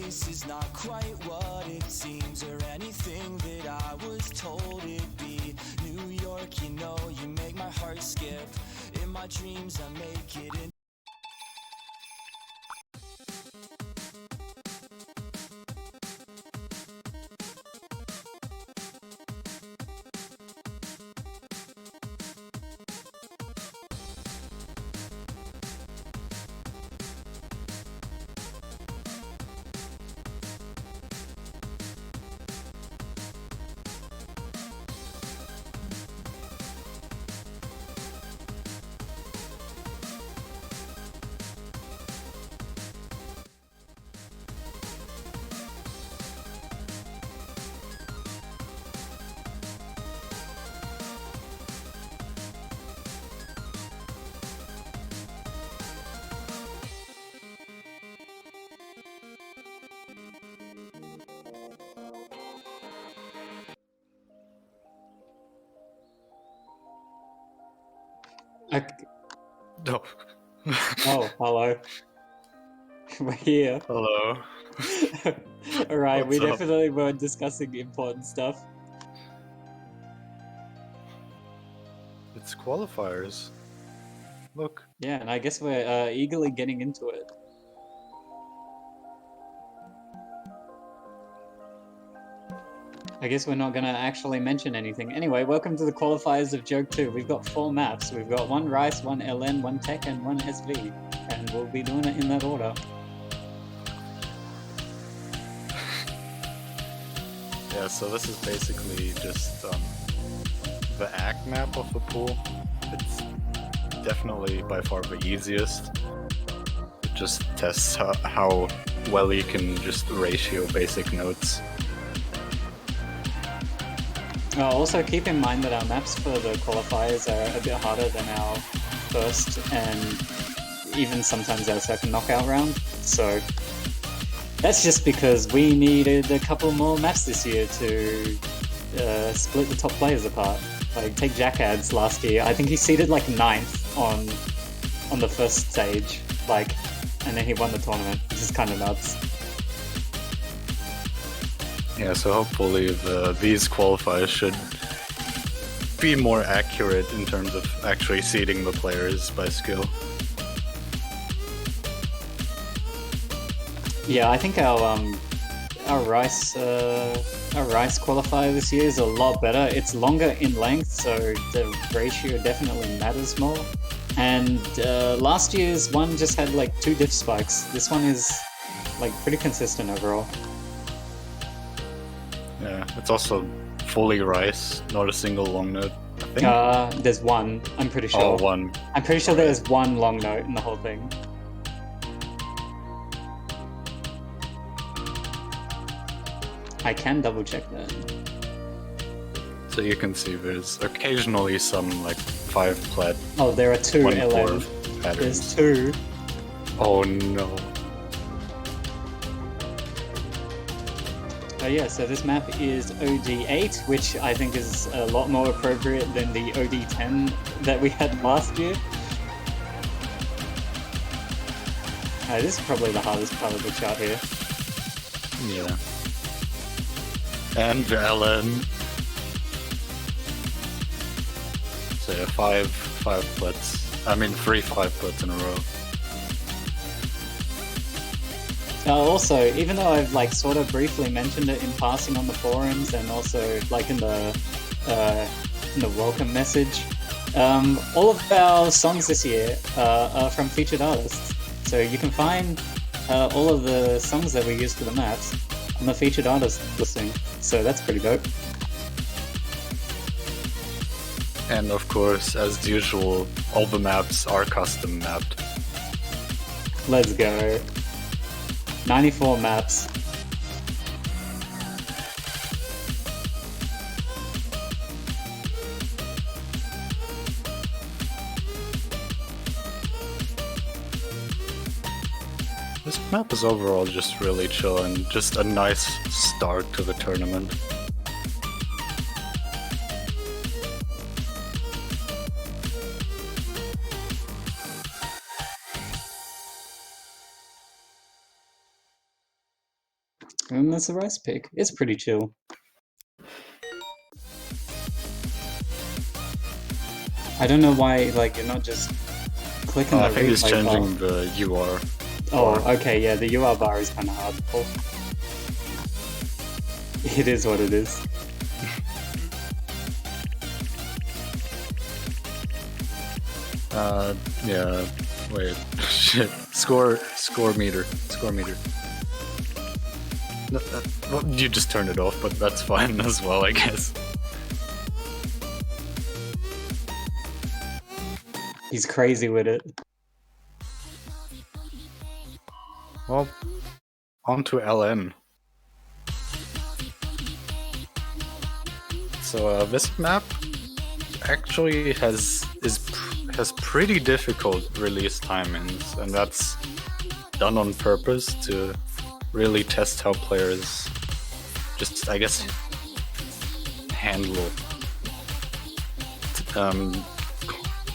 this is not quite what it seems, or anything that I was told it'd be. New York, you know, you make my heart skip. In my dreams I make it in. No. Oh, hello. We're here. Hello. Alright, we What's up? definitely weren't discussing important stuff. It's qualifiers. Look. Yeah, and I guess we're eagerly getting into it. I guess we're not gonna actually mention anything. Anyway, welcome to the qualifiers of JOKE2. We've got 4 maps. We've got 1 Rice, 1 LN, 1 Tech, and 1 SV. And we'll be doing it in that order. Yeah, so this is basically just the ACK map of the pool. It's definitely by far the easiest. It just tests how well you can just ratio basic nodes. Also keep in mind that our maps for the qualifiers are a bit harder than our first and even sometimes our second knockout round. So that's just because we needed a couple more maps this year to split the top players apart. Like, take Jackads last year. I think he seeded like 9th on the first stage, like, and then he won the tournament, which is kind of nuts. Yeah, so hopefully these qualifiers should be more accurate in terms of actually seeding the players by skill. Yeah, I think our Rice qualifier this year is a lot better. It's longer in length, so the ratio definitely matters more. And last year's one just had like 2 diff spikes. This one is like pretty consistent overall. Yeah, it's also fully Rice, not a single long node, I think. There's one, I'm pretty sure. Oh, one. I'm pretty sure there's one long note in the whole thing. I can double check that. So you can see there's occasionally some like 5 plat. Oh, there are 2 1 LN. patterns. There's 2. Oh no. Yeah, so this map is OD8, which I think is a lot more appropriate than the OD10 that we had last year. This is probably the hardest part of the chart here. Yeah. And the LN. So yeah, 5 plats. I mean 3 5 plats in a row. Also, even though I've like sort of briefly mentioned it in passing on the forums and also like in the welcome message, all of our songs this year are from featured artists. So you can find all of the songs that we use for the maps on the featured artist listing. So that's pretty dope. And of course, as usual, all the maps are custom mapped. Let's go. 94 maps. This map is overall just really chill and just a nice start to the tournament. And that's a rice pick. It's pretty chill. I don't know why, like, you're not just clicking the I think it's replay changing bar. the UR. Oh, okay, yeah, the UR bar is kind of hard to pull. It is what it is. Yeah. Wait. Shit. Score meter. No, well, you just turned it off, but that's fine as well, I guess. He's crazy with it. Well, on to LN. So this map actually has pretty difficult release timings, and that's done on purpose to really test how players just, I guess, handle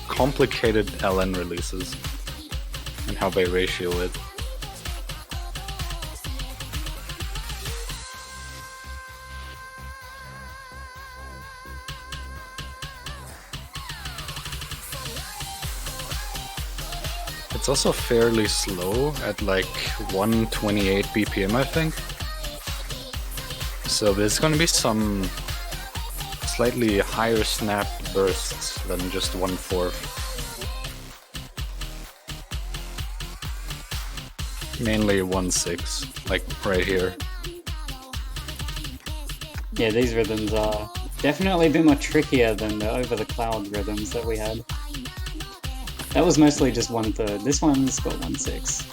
complicated LN releases and how they ratio it. It's also fairly slow at like 128 BPM, I think. So there's gonna be some slightly higher snap bursts than just 1/4. Mainly 1/6, like right here. Yeah, these rhythms are definitely a bit more trickier than the over-the-cloud rhythms that we had. That was mostly just 1/3. This one's got 1/6.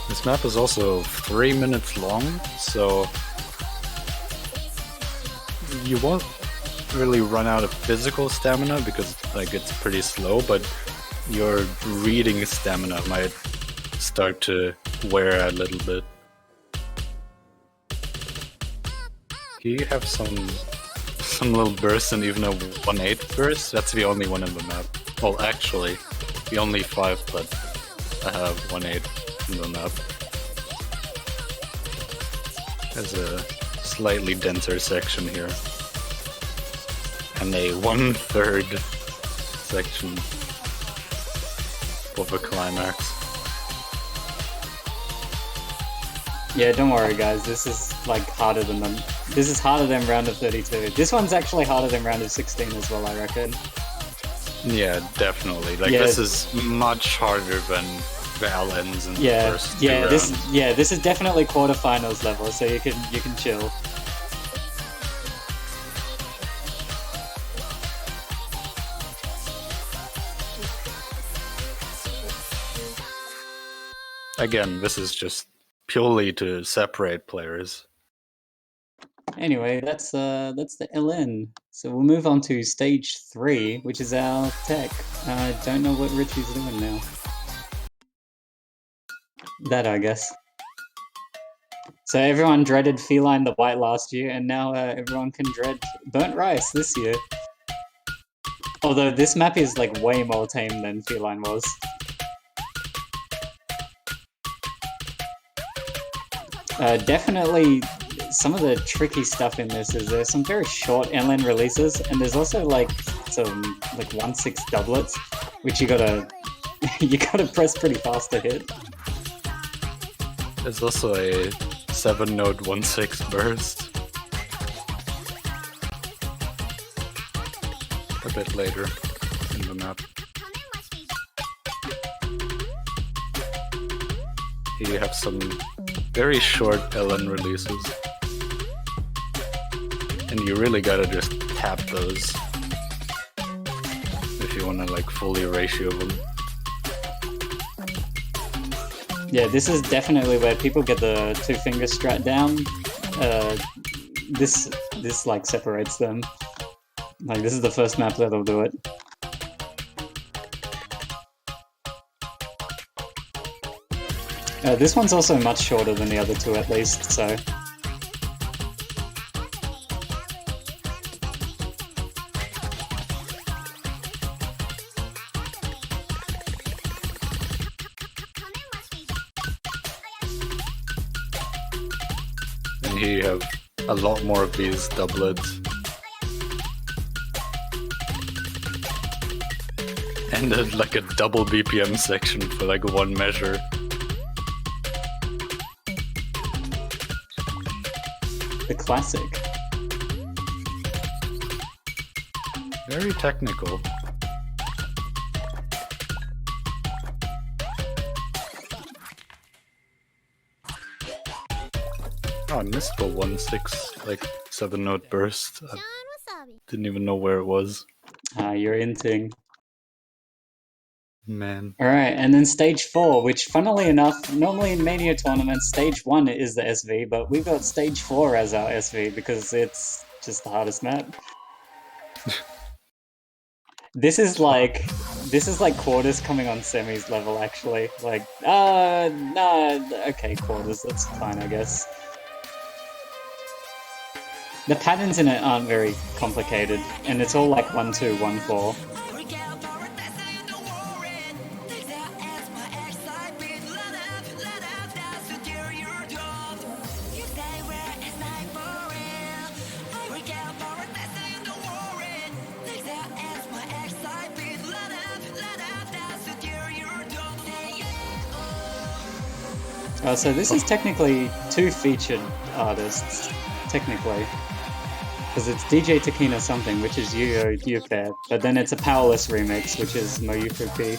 This map is also 3 minutes long, so you won't really run out of physical stamina because like it's pretty slow, but your reading stamina might start to wear a little bit. You have some little bursts and even a 1/8 burst. That's the only one in the map. Well, actually, the only 5 that I have 1/8 in the map. There's a slightly denser section here, and a 1/3 section of a climax. Yeah, don't worry guys, this is like harder than them. This is harder than round of 32. This one's actually harder than round of 16 as well, I reckon. Yeah, definitely. Like Yeah. this is much harder than the LNs in the first two rounds. This is definitely quarterfinals level, so you can chill. Again, this is just purely to separate players. Anyway, that's the LN. So we'll move on to stage 3, which is our tech. I don't know what Richie's doing now. That, I guess. So everyone dreaded Feline the White last year, and now everyone can dread Burnt Rice this year. Although this map is like way more tame than Feline was. Definitely some of the tricky stuff in this is there's some very short LN releases, and there's also like some like 1/6 doublets, which you gotta press pretty fast to hit. There's also a 7-note 1/6 burst. A bit later in the map. Here you have some very short LN releases. And you really gotta just tap those if you wanna like fully ratio them. Yeah, this is definitely where people get the 2-finger strat down. This like separates them. Like this is the first map that'll do it. This one's also much shorter than the other two at least, so... And here you have a lot more of these doublets. And like a double BPM section for like one measure. The classic. Very technical. Oh, I missed the 1/6, like 7-note burst. I didn't even know where it was. You're inting. Man. Alright, and then stage 4, which funnily enough, normally in Mania tournaments, stage 1 is the SV, but we've got stage 4 as our SV because it's just the hardest map. This is like quarters coming on semis level actually. Like, no, okay, quarters, that's fine I guess. The patterns in it aren't very complicated, and it's all like 1-2, 1-4. So this is technically 2 featured artists, technically. Because it's DJ Takina something, which is Yuko, but then it's a Powerless remix, which is Moyuku P.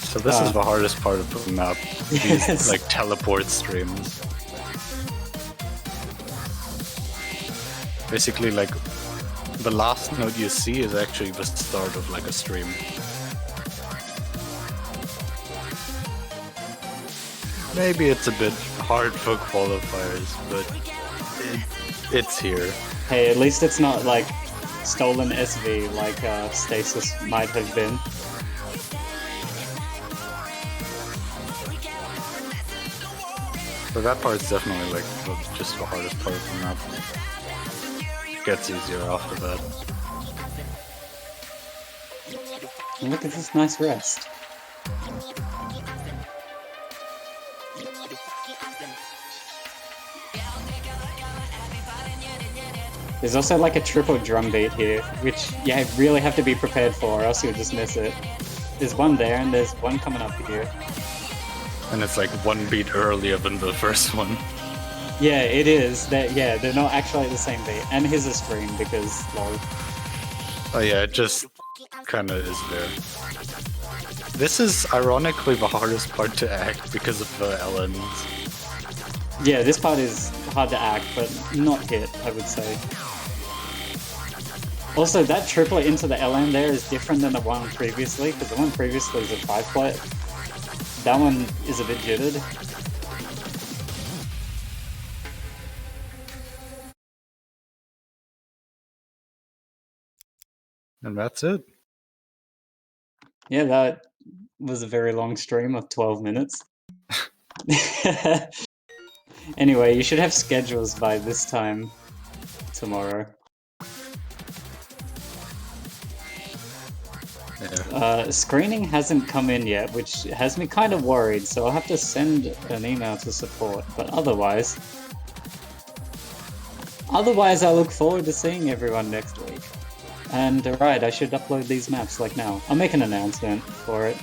So this is the hardest part of the map, these like teleport streams. Basically like, the last note you see is actually the start of like a stream. Maybe it's a bit hard for qualifiers, but it's here. Hey, at least it's not like stolen SV like Stasis might have been. But that part's definitely like just the hardest part of the map. It gets easier after that. Look at this nice rest. There's also like a triple drum beat here, which you really have to be prepared for or else you'll just miss it. There's one there and there's one coming up here. And it's like one beat earlier than the first one. Yeah, it is. They're not actually the same beat. And here's a stream because, lol. Oh yeah, it just kinda is there. This is ironically the hardest part to act because of the LNs. Yeah, this part is hard to act, but not hit, I would say. Also, that triplet into the LN there is different than the one previously, because the one previously is a 5-flat. That one is a bit jittered. And that's it. Yeah, that was a very long stream of 12 minutes. Anyway, you should have schedules by this time tomorrow. Yeah. Screening hasn't come in yet, which has me kind of worried, so I'll have to send an email to support, but otherwise I look forward to seeing everyone next week. And right, I should upload these maps like now. I'll make an announcement for it.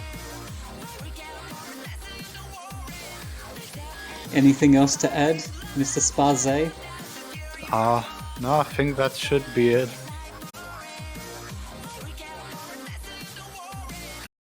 Anything else to add, Mr. Sparxe? No, I think that should be it.